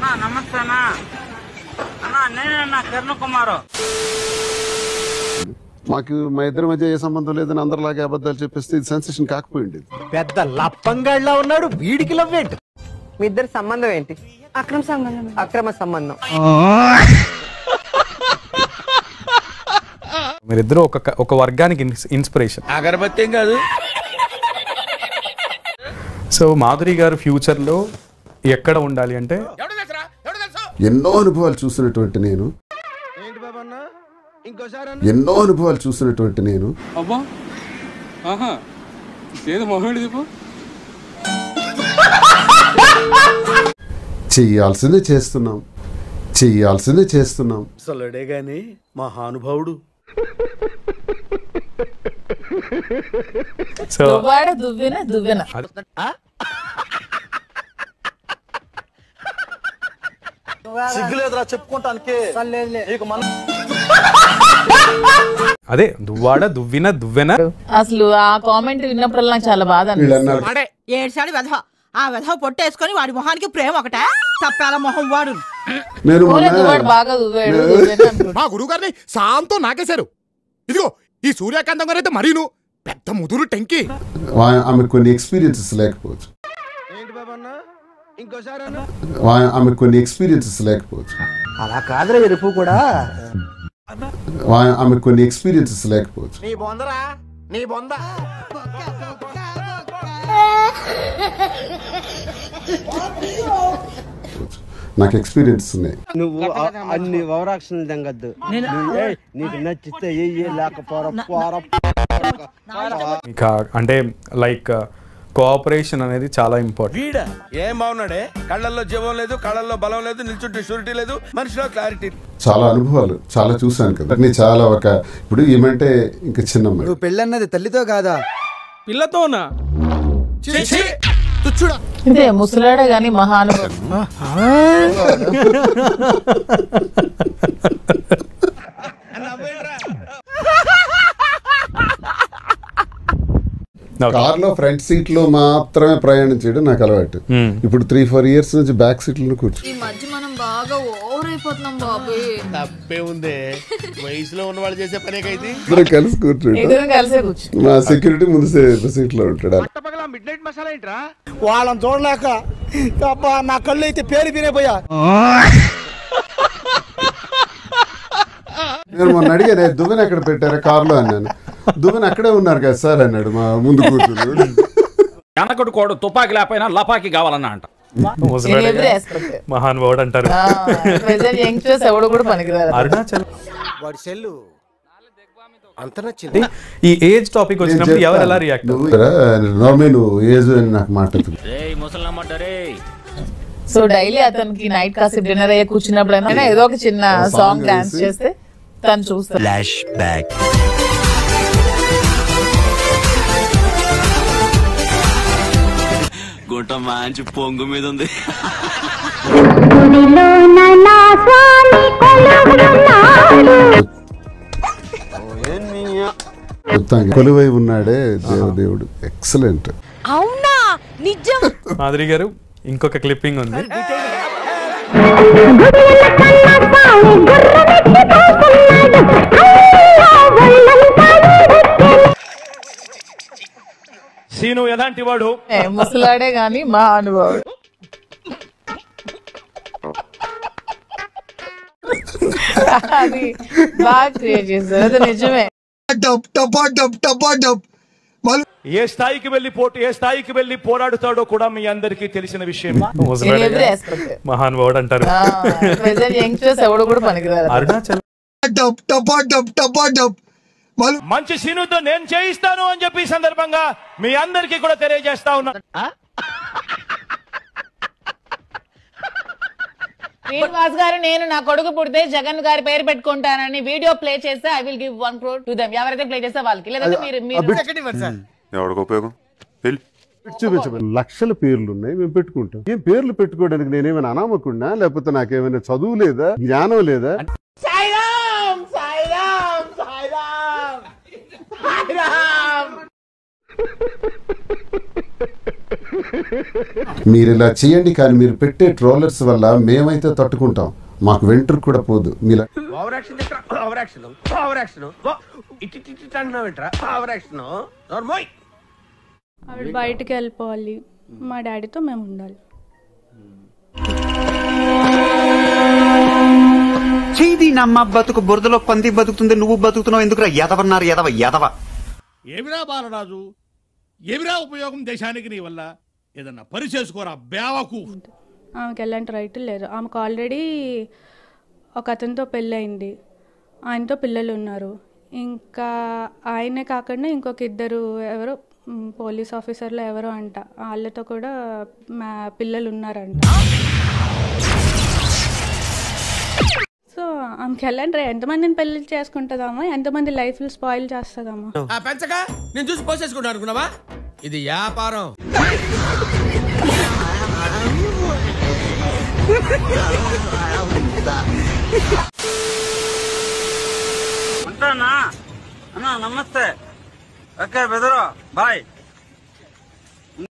అన్నా నమస్తే అన్నా. అన్నా నేనన్నా కిరణ్ కుమారు. మాకు మా ఇద్దరి మధ్య ఏ సంబంధం లేదని అందరిలాగే అబద్ధాలు చెప్పేస్తే ఇది సెన్సేషన్ కాకపోయింది. పెద్ద లప్పంగాళ్ళ ఉన్నాడు, వీడికి లవ్వేంటి? మీ ఇద్దరి సంబంధం ఏంటి? అక్రమ సంబంధం. మీరిద్దరూ ఒక వర్గానికి ఇన్స్పిరేషన్. అగరబత్తి ఏం కాదు. సో మాధురి గారు ఫ్యూచర్ లో ఎక్కడ ఉండాలి అంటే, ఎన్నో అనుభవాలు చూసినటువంటి నేను అబ్బా ఆహా ఏదో మొహేడు దీపు చెయ్యాల్సిందే చేస్తున్నాం. అసలుడే గాని మహానుభావుడు. సో దువ్వెన సిగ్గులేదురా చెప్పుకుంటానికి. అదే దువ్వాడ దువ్వెన. అసలు ఆ కామెంట్ విన్నప్పుడల్లా నాకు చాలా బాధ అనిపిస్తుంది. ఏడ్చాడు వెధవ. ఆ వెధవ పొట్టేసుకొని వాడి మొహానికి ప్రేమ ఒకటే తప్పాల మొహం వాడు. బాగా దువ్వాడు. మా గురువు గారిని సాంతో నాకేశారు. ఇదిగో ఈ సూర్యకాంతం గారు అయితే మరీను పెద్ద ముదురు టెంకి. ఆమె కొన్ని ఎక్స్పీరియన్సెస్ లేకపోవచ్చు. అలా కాదురా ఎరుపు కూడా. ఆమె కొన్ని ఎక్స్పీరియన్సెస్ లేకపోవచ్చు. నీ బొందరా నీ బొంద. నాకు ఎక్స్పీరియన్స్ ఉన్నాయి. నువ్వు అన్ని ఓవరాక్షన్ దంగద్దు. నీకు నచ్చితే ఇంకా అంటే లైక్ కోఆపరేషన్ అనేది చాలా ఇంపార్టెంట్. వీడ ఏం బాగున్నాడే, కళ్ళల్లో జీవం లేదు, కళ్ళల్లో బలం లేదు, నిల్చుంటే షూరిటీ లేదు, మనిషిలో క్లారిటీ. చాలా అనుభవాలు చాలా చూసాను కదా. నేను చాలా ఇప్పుడు ఏమంటే ఇంకా చిన్న నువ్వు పెళ్ళన్నది తల్లితో కాదా పిల్లతోనా? ఇదే ముసలాడే గాని మహానుభావుడు. కార్ లో ఫ్రంట్ సీట్ లో మాత్రమే ప్రయాణం చేయడం నాకు అలవాటు. ఇప్పుడు 3-4 years నుంచి బ్యాక్ సీట్ లో కూర్చో. ఈ మధ్య మనం బాగా ఓవర్ అయిపోతున్నాం బాబు. తప్పే ఉంది, వయసులో ఉన్న వాళ్ళు చేసే పనే కైతే. ఇద్దరు కలిసి కలిసే కూర్చో. మా సెక్యూరిటీ ముందు సీట్ లో ఉంటాడు. మిడ్ నైట్ మసాలా ఏంట్రా? వాళ్ళని చూడలేక నా కళ్ళు అయితే పేరు వినేపోయా. నేను మొన్న అడిగాను, దువ్వెన ఎక్కడ పెట్టారా కార్లో అన్నాను. దువ్వెన అక్కడే ఉన్నారు కదా సార్ అన్నాడు మా ముందు కూర్చుని. వెనకటి కోడు తుపాకి లేకపోయినా లపాకి కావాలన్నా అంట. మహానుభావుడు అంటారు. అరుణాచల్ అంత నచ్చింది. ఈ ఏజ్ టాపిక్ వచ్చినప్పుడు ఎవరు ఎలా రియాక్ట్? నువ్వు ఏజ్ అని నాకు మాట్లాడుతుంది. సో డైలీ అతనికి నైట్ కాసేపు డిన్నర్ అయ్యే కూర్చున్నప్పుడైనా ఏదో ఒక చిన్న సాంగ్ డాన్స్ చేస్తే తను చూస్తాడు. Flash back. గుంట మంచి పొంగు మీద ఉంది. కొలువై ఉన్నాడే దేవుడు. ఎక్సలెంట్. అవునా నిజం. మాధురి గారు ఇంకొక క్లిప్పింగ్ ఉంది. సీను ఎలాంటి వాడు? ముసలాడే గాని మా అనుభవం. అది బాగా క్రియేట్ చేస్తారు. అది నిజమే. ఏ స్థాయికి వెళ్ళి పోరాడుతాడో కూడా మీ అందరికీ తెలిసిన విషయం. మహానుభావుడు అంటారు. ఎవడు కూడా పనికిరారు. అరుణాచల్ మంచి సీనుతో నేను చేయిస్తాను అని చెప్పి ఈ సందర్భంగా మీ అందరికీ కూడా తెలియజేస్తా ఉన్నా. శ్రీనివాస్ గారు, నేను నా కొడుకు పుడితే జగన్ గారి పేరు పెట్టుకుంటానని వీడియో ప్లే చేస్తే I will give 1 crore to them. ఎవరైతే ప్లే చేస్తే వాళ్ళకి. లేదంటే ఎవరికి ఉపయోగం? చూపించండి. లక్షల పేర్లు ఉన్నాయి, మేము పెట్టుకుంటాం. ఏం పేర్లు పెట్టుకోవడానికి నేనేమైనా అనామకున్నా, లేకపోతే నాకేమైనా చదువు లేదా, జ్ఞానం లేదా? మీరు ఇలా చేయండి, కానీ మీరు పెట్టే ట్రోలర్స్ వల్ల మేమైతే తట్టుకుంటాం, మాకు వెంట్రుకు కూడా పోదు. మీరు ఆవిడ బయటికి వెళ్ళిపోవాలి, మా డాడీతో మేము ఉండాలి. చేది నమ్మ బతుకు బురదలో పంది బతుకుతుంది, నువ్వు బతుకుతున్నావు ఎందుకురా? ఎదవన్నారు ఎదవ. ఏమిరా బాలరాజు, ఏమిరా ఉపయోగం దేశానికి నీ వల్ల? ఏదన్నా పని చేసుకోరా బేవకు. ఆమెకి ఎలాంటి రైట్ లేదు. ఆమెకు ఆల్రెడీ ఒక అతనితో పెళ్ళయింది, ఆయనతో పిల్లలు ఉన్నారు. ఇంకా ఆయనే కాకుండా ఇంకొక ఇద్దరు ఎవరో పోలీస్ ఆఫీసర్లు ఎవరో అంట, వాళ్ళతో కూడా మా పిల్లలు ఉన్నారంట. సో ఆమెకి ఎలాంటి ఎంతమందిని పెళ్లి చేసుకుంటుందామా, ఎంతమంది లైఫ్లు స్పాయిల్ చేస్తుందామా? పెంచగా నేను చూసి పోసేసుకుంటా అనుకున్నావా? ఇది వ్యాపారం. ఉంటానా అన్నా, నమస్తే. ఓకే బెదరు, బాయ్.